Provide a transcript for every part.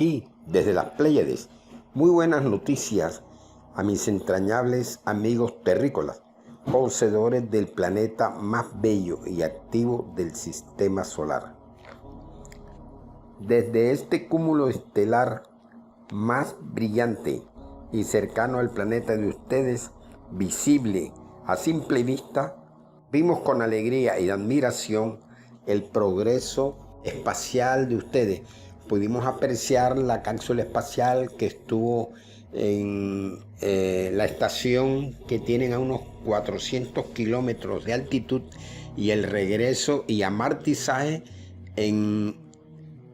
aquí desde las Pléyades. Muy buenas noticias a mis entrañables amigos terrícolas, poseedores del planeta más bello y activo del sistema solar. Desde este cúmulo estelar más brillante y cercano al planeta de ustedes, visible a simple vista, vimos con alegría y admiración el progreso espacial de ustedes. Pudimos apreciar la cápsula espacial que estuvo en la estación que tienen a unos 400 kilómetros de altitud y el regreso y amartizaje en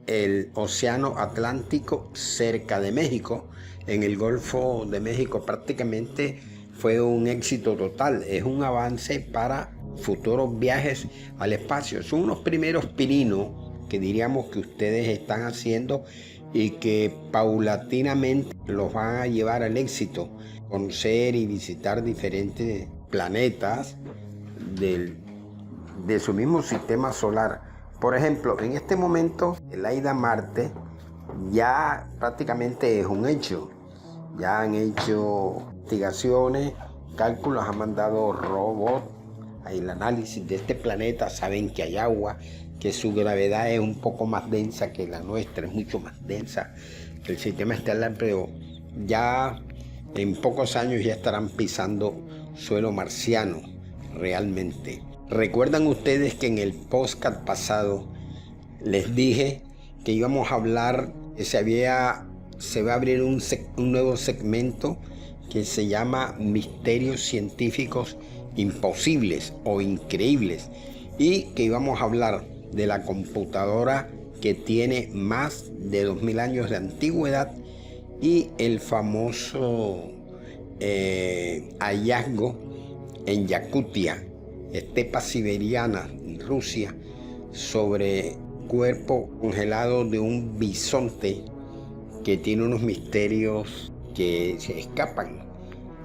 el Océano Atlántico cerca de México, en el Golfo de México. Prácticamente fue un éxito total. Es un avance para futuros viajes al espacio. Son unos primeros pininos que diríamos que ustedes están haciendo y que paulatinamente los van a llevar al éxito, conocer y visitar diferentes planetas de su mismo sistema solar. Por ejemplo, en este momento la ida a Marte ya prácticamente es un hecho. Ya han hecho investigaciones, cálculos, han mandado robots al análisis de este planeta. Saben que hay agua, que su gravedad es un poco más densa que la nuestra, es mucho más densa que el sistema estelar, pero ya en pocos años ya estarán pisando suelo marciano realmente. ¿Recuerdan ustedes que en el podcast pasado les dije que íbamos a hablar, que se va a abrir un nuevo segmento que se llama Misterios Científicos Imposibles o Increíbles, y que íbamos a hablar de la computadora que tiene más de 2000 años de antigüedad y el famoso hallazgo en Yakutia, estepa siberiana, Rusia, sobre cuerpo congelado de un bisonte que tiene unos misterios que se escapan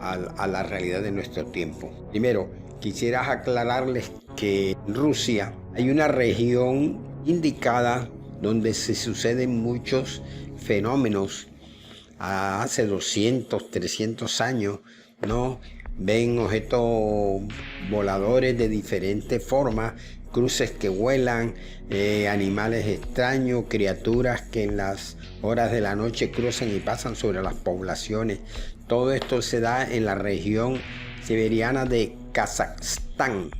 a la realidad de nuestro tiempo. Primero, quisiera aclararles que en Rusia hay una región indicada donde se suceden muchos fenómenos. Hace 200, 300 años, ¿no? Ven objetos voladores de diferentes formas, cruces que vuelan, animales extraños, criaturas que en las horas de la noche cruzan y pasan sobre las poblaciones. Todo esto se da en la región siberiana de Kazajstán.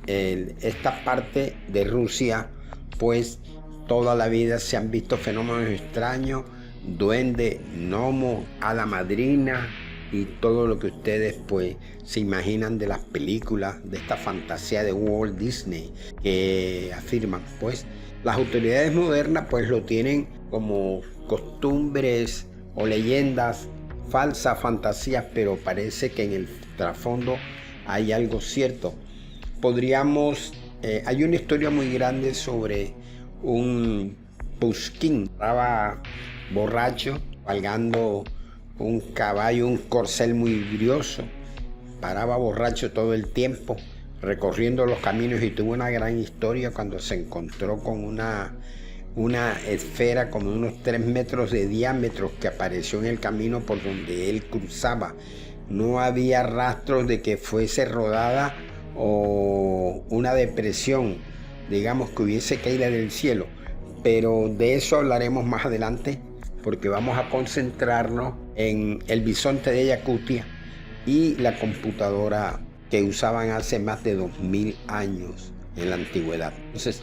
Esta parte de Rusia, pues toda la vida se han visto fenómenos extraños, duende, gnomo, hada madrina y todo lo que ustedes pues se imaginan de las películas, de esta fantasía de Walt Disney que afirman. Pues las autoridades modernas pues lo tienen como costumbres o leyendas falsas, fantasías, pero parece que en el trasfondo hay algo cierto. Hay una historia muy grande sobre un Pushkin, estaba borracho, cabalgando un caballo, un corcel muy brioso, paraba borracho todo el tiempo, recorriendo los caminos, y tuvo una gran historia cuando se encontró con una esfera como de unos 3 metros de diámetro que apareció en el camino por donde él cruzaba. No había rastros de que fuese rodada o una depresión, digamos, que hubiese caído del cielo, pero de eso hablaremos más adelante, porque vamos a concentrarnos en el bisonte de Yakutia y la computadora que usaban hace más de 2000 años en la antigüedad. Entonces,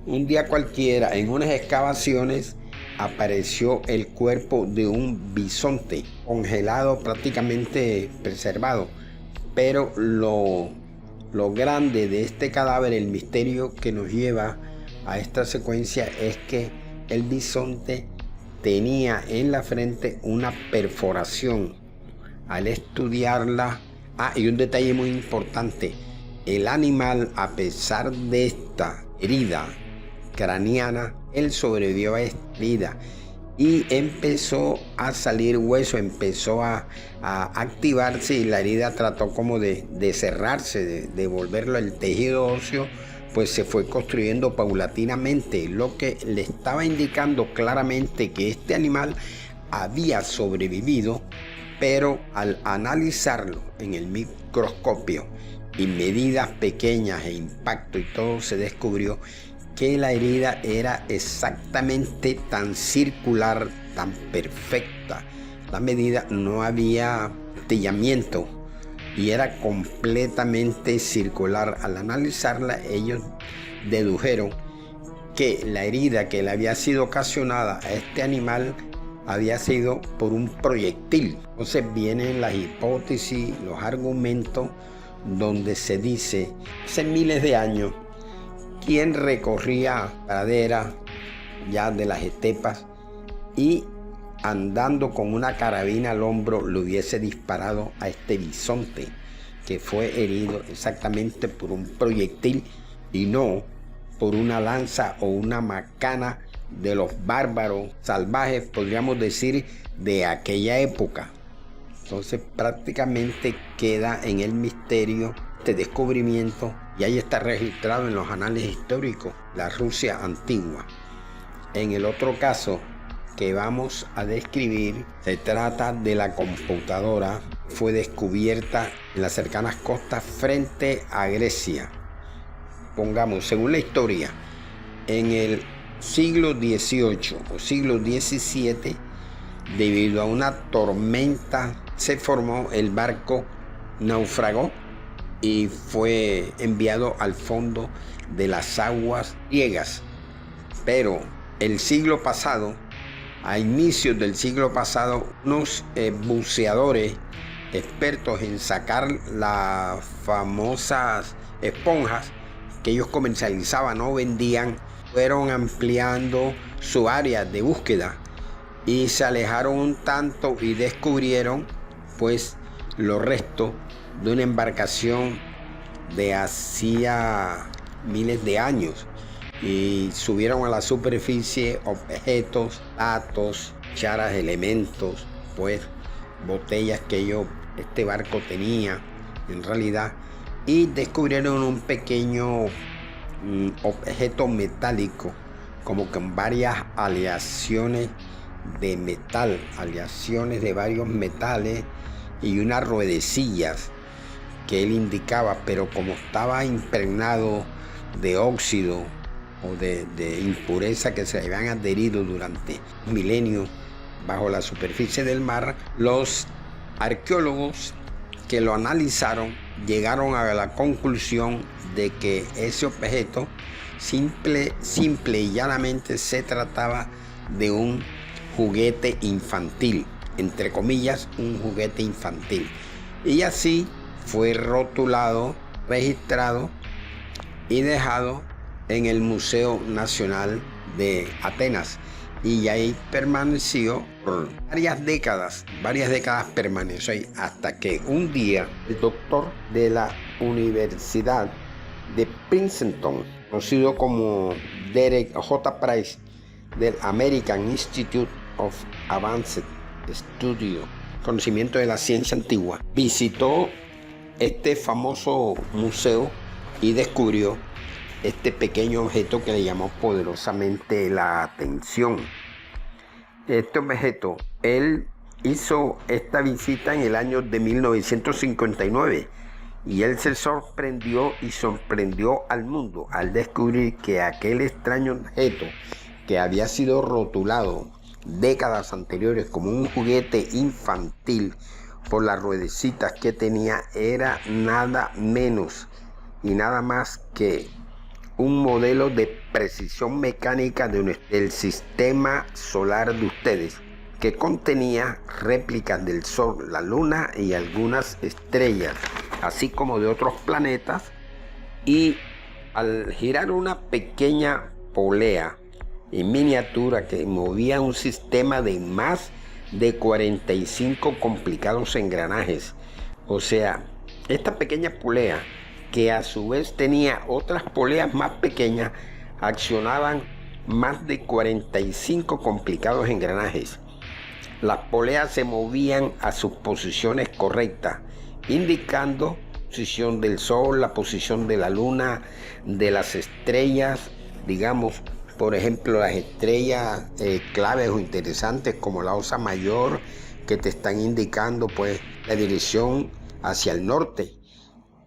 un día cualquiera, en unas excavaciones, apareció el cuerpo de un bisonte congelado, prácticamente preservado. Pero lo grande de este cadáver, el misterio que nos lleva a esta secuencia, es que el bisonte tenía en la frente una perforación. Al estudiarla, y un detalle muy importante, el animal, a pesar de esta herida craneana, él sobrevivió a esta herida y empezó a salir hueso, empezó a activarse, y la herida trató como de cerrarse, de volverlo el tejido óseo pues se fue construyendo paulatinamente, lo que le estaba indicando claramente que este animal había sobrevivido, pero al analizarlo en el microscopio y medidas pequeñas e impacto y todo, se descubrió que la herida era exactamente tan circular, tan perfecta. La medida, no había astillamiento y era completamente circular. Al analizarla, ellos dedujeron que la herida que le había sido ocasionada a este animal había sido por un proyectil. Entonces vienen las hipótesis, los argumentos, donde se dice, hace miles de años, quien recorría praderas ya de las estepas y andando con una carabina al hombro le hubiese disparado a este bisonte, que fue herido exactamente por un proyectil y no por una lanza o una macana de los bárbaros salvajes, podríamos decir, de aquella época. Entonces prácticamente queda en el misterio este descubrimiento, y ahí está registrado en los anales históricos, la Rusia antigua. En el otro caso que vamos a describir, se trata de la computadora. Fue descubierta en las cercanas costas frente a Grecia. Pongamos, según la historia, en el siglo XVIII o siglo XVII, debido a una tormenta, se formó el barco, naufragó y fue enviado al fondo de las aguas griegas. Pero el siglo pasado, a inicios del siglo pasado, unos buceadores expertos en sacar las famosas esponjas que ellos comercializaban o vendían, fueron ampliando su área de búsqueda y se alejaron un tanto y descubrieron pues los restos de una embarcación de hacía miles de años, y subieron a la superficie objetos, datos, charas, elementos, pues botellas que este barco tenía en realidad, y descubrieron un pequeño objeto metálico, como con varias aleaciones de metal, aleaciones de varios metales y unas ruedecillas que él indicaba, pero como estaba impregnado de óxido o de impureza que se habían adherido durante milenios bajo la superficie del mar, los arqueólogos que lo analizaron llegaron a la conclusión de que ese objeto simple y llanamente se trataba de un juguete infantil, entre comillas, un juguete infantil. Y así fue rotulado, registrado y dejado en el Museo Nacional de Atenas, y ahí permaneció por varias décadas permaneció ahí, hasta que un día el doctor de la Universidad de Princeton, conocido como Derek J. Price, del American Institute of Advanced Study, conocimiento de la ciencia antigua, visitó este famoso museo y descubrió este pequeño objeto que le llamó poderosamente la atención. Este objeto, él hizo esta visita en el año de 1959 y él se sorprendió y sorprendió al mundo al descubrir que aquel extraño objeto que había sido rotulado décadas anteriores como un juguete infantil por las ruedecitas que tenía, era nada menos y nada más que un modelo de precisión mecánica del sistema solar de ustedes, que contenía réplicas del Sol, la Luna y algunas estrellas, así como de otros planetas, y al girar una pequeña polea en miniatura que movía un sistema de más de 45 complicados engranajes. O sea, esta pequeña polea, que a su vez tenía otras poleas más pequeñas, accionaban más de 45 complicados engranajes. Las poleas se movían a sus posiciones correctas, indicando posición del sol, la posición de la luna, de las estrellas, digamos, por ejemplo, las estrellas claves o interesantes como la Osa Mayor, que te están indicando pues la dirección hacia el norte.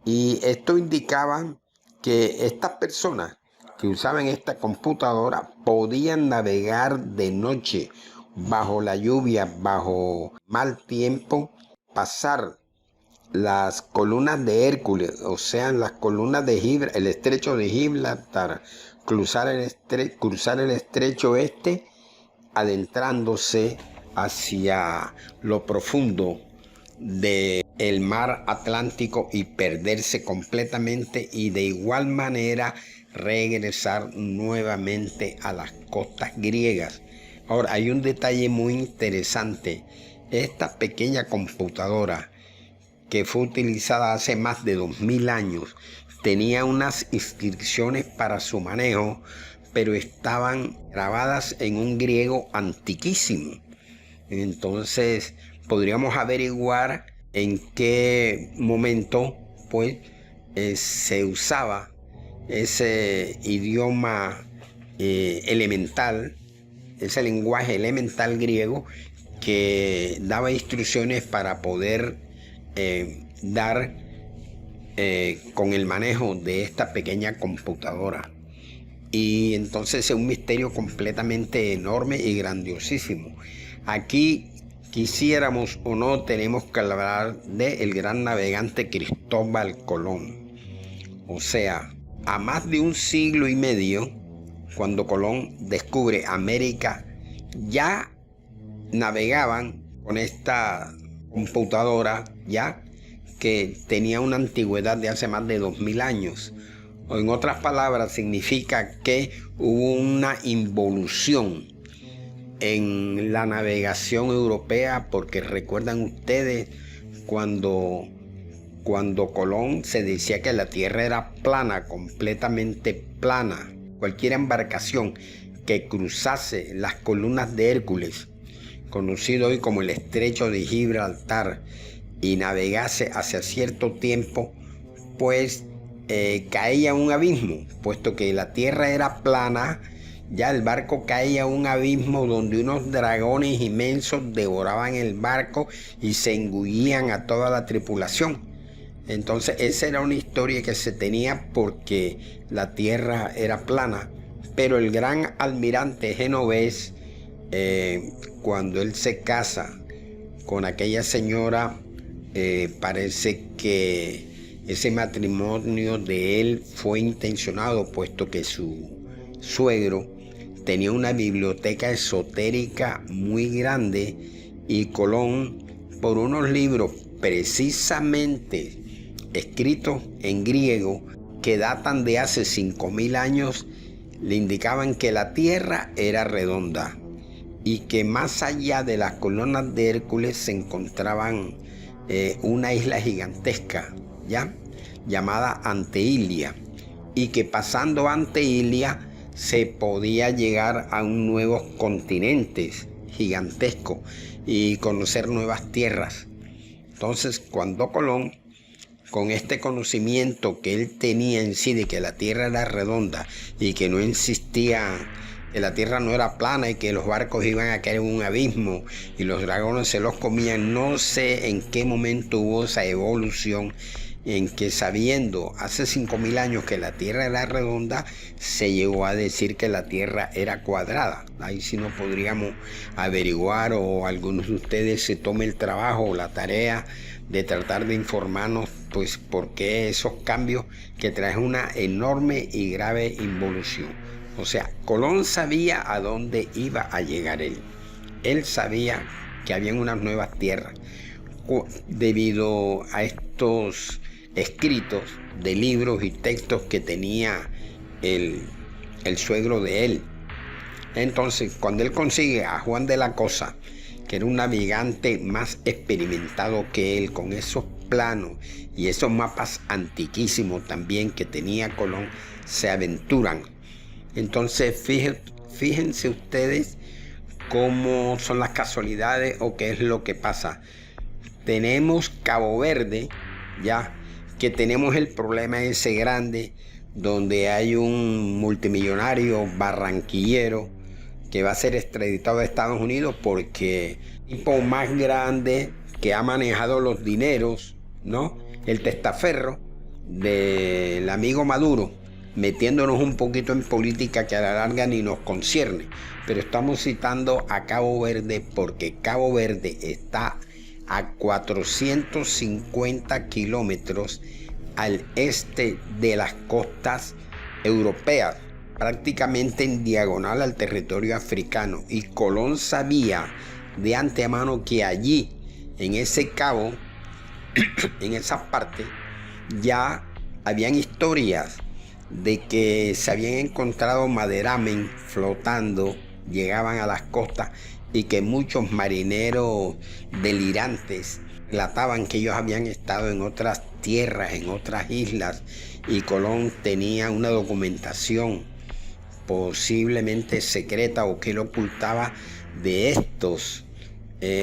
Y esto indicaba que estas personas que usaban esta computadora podían navegar de noche bajo la lluvia, bajo mal tiempo, pasar las columnas de Hércules, o sea, las columnas de Gibraltar, el estrecho de Gibraltar, cruzar el estrecho este, adentrándose hacia lo profundo del mar Atlántico y perderse completamente, y de igual manera regresar nuevamente a las costas griegas. Ahora, hay un detalle muy interesante. Esta pequeña computadora, que fue utilizada hace más de 2000 años, tenía unas instrucciones para su manejo, pero estaban grabadas en un griego antiquísimo. Entonces podríamos averiguar en qué momento pues se usaba ese idioma elemental, ese lenguaje elemental griego que daba instrucciones para poder dar con el manejo de esta pequeña computadora. Y entonces es un misterio completamente enorme y grandiosísimo. Aquí, quisiéramos o no, tenemos que hablar del gran navegante Cristóbal Colón. O sea, a más de un siglo y medio, cuando Colón descubre América, ya navegaban con esta computadora, ya que tenía una antigüedad de hace más de 2000 años. O en otras palabras, significa que hubo una involución en la navegación europea, porque recuerdan ustedes cuando Colón se decía que la tierra era plana, completamente plana. Cualquier embarcación que cruzase las columnas de Hércules, conocido hoy como el estrecho de Gibraltar, y navegase hacia cierto tiempo, pues caía a un abismo, puesto que la tierra era plana. Ya el barco caía a un abismo donde unos dragones inmensos devoraban el barco y se engullían a toda la tripulación. Entonces esa era una historia que se tenía porque la tierra era plana. Pero el gran almirante genovés, cuando él se casa con aquella señora, parece que ese matrimonio de él fue intencionado, puesto que su suegro tenía una biblioteca esotérica muy grande, y Colón, por unos libros precisamente escritos en griego que datan de hace 5000 años, le indicaban que la tierra era redonda y que más allá de las columnas de Hércules se encontraban una isla gigantesca, ¿ya?, llamada Antehilia, y que pasando Antehilia se podía llegar a un nuevo continente gigantesco y conocer nuevas tierras. Entonces, cuando Colón, con este conocimiento que él tenía en sí de que la tierra era redonda y que no existía, que la tierra no era plana y que los barcos iban a caer en un abismo y los dragones se los comían, no sé en qué momento hubo esa evolución en que, sabiendo hace 5000 años que la tierra era redonda, se llegó a decir que la tierra era cuadrada. Ahí sí no podríamos averiguar, o algunos de ustedes se tomen el trabajo o la tarea de tratar de informarnos pues por qué esos cambios que traen una enorme y grave involución. O sea, Colón sabía a dónde iba a llegar él. Él sabía que habían unas nuevas tierras debido a estos escritos de libros y textos que tenía el suegro de él. Entonces, cuando él consigue a Juan de la Cosa, que era un navegante más experimentado que él, con esos planos y esos mapas antiquísimos también que tenía Colón, se aventuran. Entonces, fíjense ustedes cómo son las casualidades o qué es lo que pasa. Tenemos Cabo Verde, ya, que tenemos el problema ese grande donde hay un multimillonario barranquillero que va a ser extraditado a Estados Unidos porque el tipo más grande que ha manejado los dineros, ¿no? El testaferro del amigo Maduro, metiéndonos un poquito en política que a la larga ni nos concierne. Pero estamos citando a Cabo Verde porque Cabo Verde está a 450 kilómetros al este de las costas europeas, prácticamente en diagonal al territorio africano. Y Colón sabía de antemano que allí, en ese cabo, en esa parte, ya habían historias de que se habían encontrado maderamen flotando, llegaban a las costas, y que muchos marineros delirantes relataban que ellos habían estado en otras tierras, en otras islas, y Colón tenía una documentación posiblemente secreta o que lo ocultaba de estos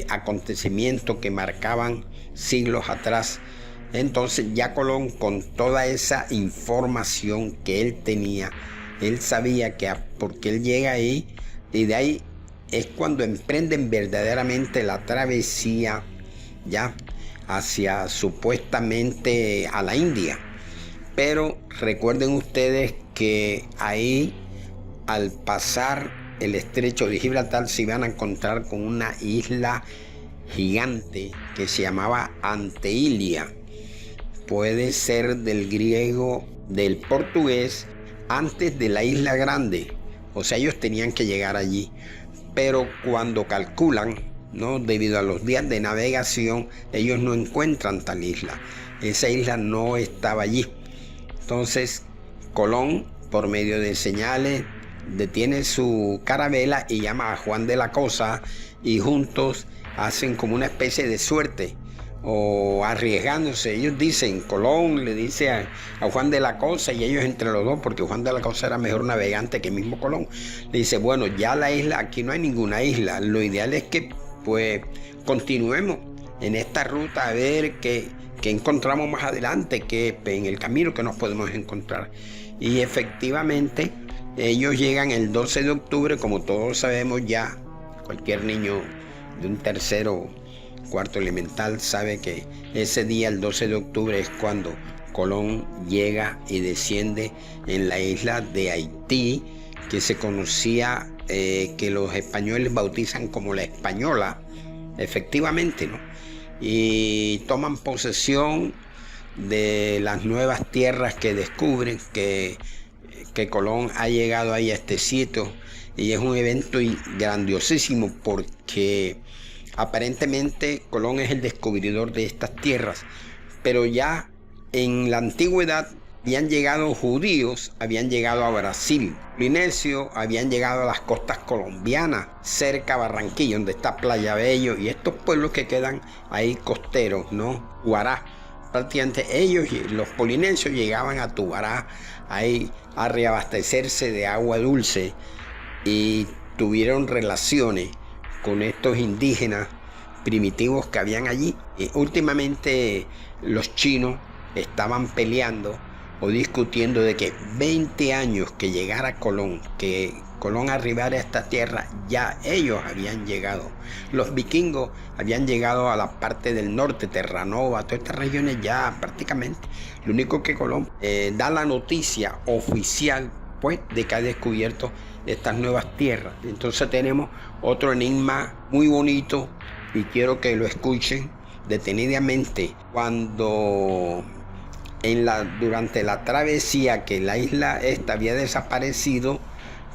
acontecimientos que marcaban siglos atrás. Entonces ya Colón, con toda esa información que él tenía, él sabía que porque él llega ahí, y de ahí es cuando emprenden verdaderamente la travesía ya hacia supuestamente a la India. Pero recuerden ustedes que ahí, al pasar el estrecho de Gibraltar, se iban a encontrar con una isla gigante que se llamaba Anteília. Puede ser del griego, del portugués, antes de la isla grande. O sea, ellos tenían que llegar allí. Pero cuando calculan, ¿no?, debido a los días de navegación, ellos no encuentran tal isla. Esa isla no estaba allí. Entonces, Colón, por medio de señales, detiene su carabela y llama a Juan de la Cosa, y juntos hacen como una especie de suerte, o arriesgándose. Ellos dicen, Colón le dice a Juan de la Cosa, y ellos entre los dos, porque Juan de la Cosa era mejor navegante que el mismo Colón, le dice, bueno, ya la isla, aquí no hay ninguna isla, lo ideal es que pues continuemos en esta ruta a ver qué encontramos más adelante, que en el camino que nos podemos encontrar. Y efectivamente ellos llegan el 12 de octubre, como todos sabemos ya, cualquier niño de un tercero cuarto elemental sabe que ese día, el 12 de octubre, es cuando Colón llega y desciende en la isla de Haití, que se conocía, que los españoles bautizan como la Española, efectivamente, ¿no? Y toman posesión de las nuevas tierras que descubren, que Colón ha llegado ahí a este sitio, y es un evento grandiosísimo porque aparentemente Colón es el descubridor de estas tierras, pero ya en la antigüedad habían llegado judíos, habían llegado a Brasil, polinesios habían llegado a las costas colombianas, cerca a Barranquilla, donde está Playa Bello, y estos pueblos que quedan ahí costeros, ¿no? Guará, prácticamente ellos, los polinesios, llegaban a Tubará ahí a reabastecerse de agua dulce, y tuvieron relaciones con estos indígenas primitivos que habían allí. Y últimamente los chinos estaban peleando o discutiendo de que 20 años que llegara Colón, que Colón arribara a esta tierra, ya ellos habían llegado. Los vikingos habían llegado a la parte del norte, Terranova, todas estas regiones ya prácticamente. Lo único que Colón da la noticia oficial, pues, de que ha descubierto estas nuevas tierras. Entonces tenemos otro enigma muy bonito, y quiero que lo escuchen detenidamente. Cuando durante la travesía, que la isla esta había desaparecido,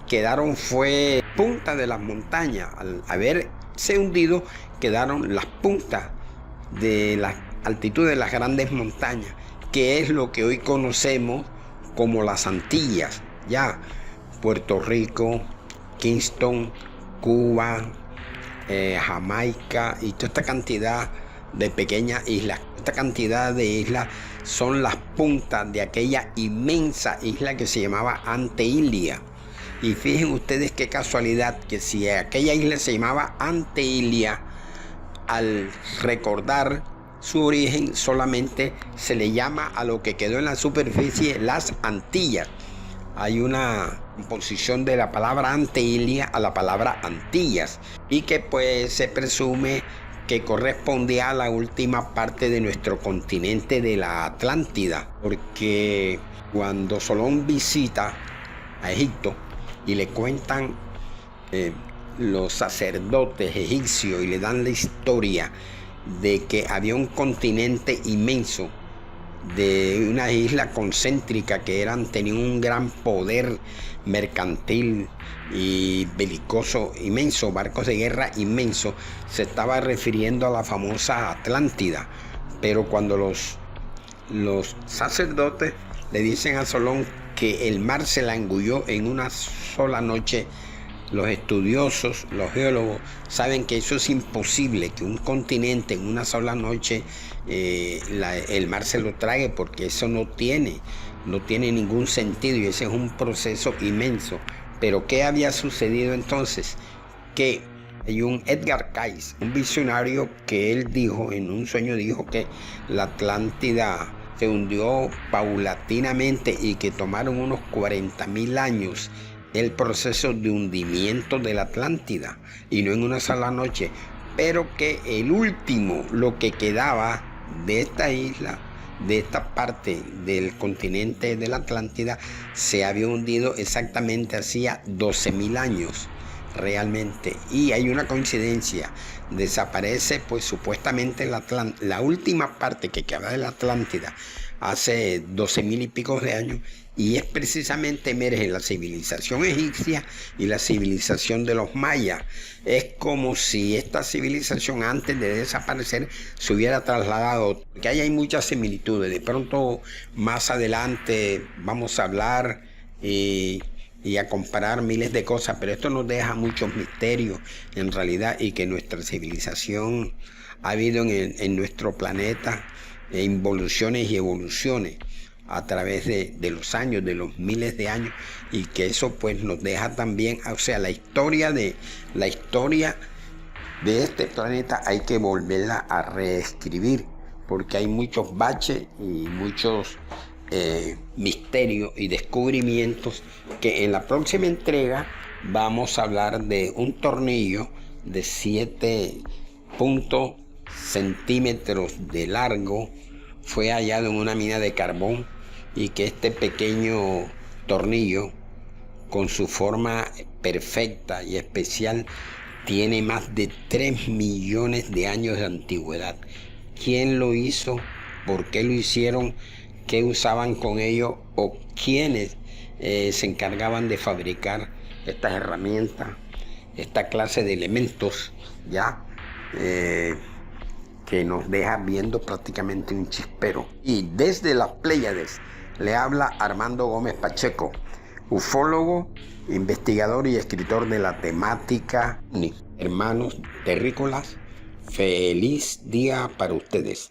quedaron fue punta de las montañas. Al haberse hundido, quedaron las puntas de la altitud de las grandes montañas, que es lo que hoy conocemos como las Antillas, ya Puerto Rico, Kingston, Cuba, Jamaica, y toda esta cantidad de pequeñas islas. Esta cantidad de islas son las puntas de aquella inmensa isla que se llamaba Anteília. Y fíjense ustedes qué casualidad, que si aquella isla se llamaba Anteília, al recordar su origen solamente se le llama a lo que quedó en la superficie las Antillas. Hay una composición de la palabra Antilia a la palabra Antillas y que pues se presume que correspondía a la última parte de nuestro continente de la Atlántida, porque cuando Solón visita a Egipto y le cuentan los sacerdotes egipcios y le dan la historia de que había un continente inmenso de una isla concéntrica que tenían un gran poder mercantil y belicoso inmenso, barcos de guerra inmenso, se estaba refiriendo a la famosa Atlántida. Pero cuando los sacerdotes le dicen a Solón que el mar se la engulló en una sola noche, los estudiosos, los geólogos, saben que eso es imposible, que un continente en una sola noche el mar se lo trague, porque eso no tiene ningún sentido y ese es un proceso inmenso. Pero ¿qué había sucedido entonces? Que hay un Edgar Cayce, un visionario, que él dijo, en un sueño dijo que la Atlántida se hundió paulatinamente y que tomaron unos 40.000 años el proceso de hundimiento de la Atlántida y no en una sola noche, pero que el último, lo que quedaba de esta isla, de esta parte del continente de la Atlántida, se había hundido exactamente hacía 12.000 años realmente. Y hay una coincidencia, desaparece pues supuestamente la última parte que queda de la Atlántida hace 12.000 y pico de años, y es precisamente emerge la civilización egipcia y la civilización de los mayas. Es como si esta civilización, antes de desaparecer, se hubiera trasladado, que hay muchas similitudes. De pronto más adelante vamos a hablar y a comparar miles de cosas, pero esto nos deja muchos misterios en realidad, y que nuestra civilización ha habido en nuestro planeta involuciones y evoluciones a través de los años, de los miles de años, y que eso pues nos deja también, o sea, la historia de este planeta hay que volverla a reescribir, porque hay muchos baches y muchos misterios y descubrimientos, que en la próxima entrega vamos a hablar de un tornillo de 7 centímetros de largo. Fue hallado en una mina de carbón, y que este pequeño tornillo, con su forma perfecta y especial, tiene más de 3 millones de años de antigüedad. ¿Quién lo hizo? ¿Por qué lo hicieron? ¿Qué usaban con ello? ¿O quiénes se encargaban de fabricar estas herramientas, esta clase de elementos, ya que nos deja viendo prácticamente un chispero? Y desde las Pléyades le habla Armando Gómez Pacheco, ufólogo, investigador y escritor de la temática. Hermanos terrícolas, feliz día para ustedes.